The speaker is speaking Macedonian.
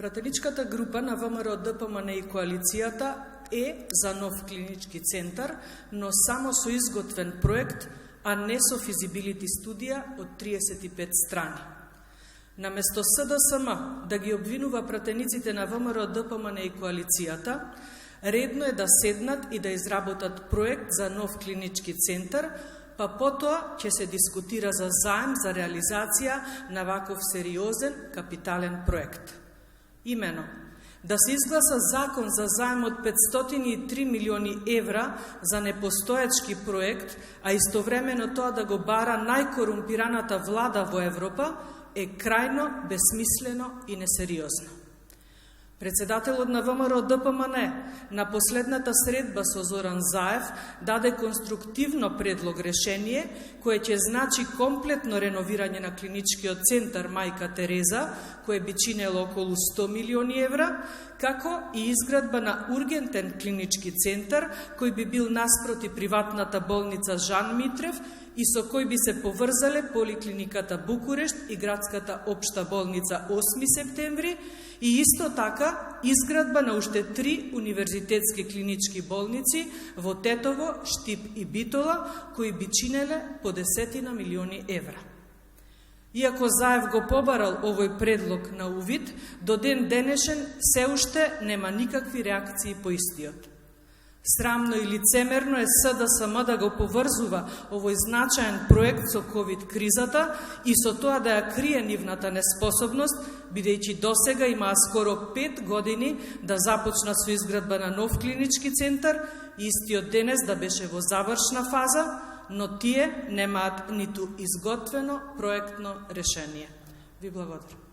Пратеничката група на ВМРО ДПМН и коалицијата е за нов клинички центар, но само со изготвен проект, а не со физибилити студија од 35 страни. Наместо СДСМ да ги обвинува пратениците на ВМРО ДПМН и коалицијата, редно е да седнат и да изработат проект за нов клинички центар, па потоа ќе се дискутира за заем за реализација на ваков сериозен капитален проект. Имено, да се изгласа закон за заем од 503 милиони евра за непостоечки проект, а истовремено тоа да го бара најкорумпираната влада во Европа, е крајно бесмислено и несериозно. Председателот на ВМРО ДПМН на последната средба со Зоран Заев даде конструктивно предлог решение кое ќе значи комплетно реновирање на клиничкиот центар Мајка Тереза, кое би чинело околу 100 милиони евра, како и изградба на ургентен клинички центар кој би бил наспроти приватната болница Жан Митрев и со кој би се поврзале поликлиниката Букурешт и градската општа болница 8 септември и исто така изградба на уште 3 универзитетски клинички болници во Тетово, Штип и Битола, кои би чинеле по 10 милиони евра. Иако Заев го побарал овој предлог на увид, до ден денешен се уште нема никакви реакции по истиот. Срамно и лицемерно е СДСМ да го поврзува овој значаен проект со ковид-кризата и со тоа да ја крие нивната неспособност, бидејќи досега имаа скоро 5 години да започнат со изградба на нов клинички центар и истиот денес да беше во завршна фаза, но тие немаат ниту изготвено проектно решение. Ви благодарам.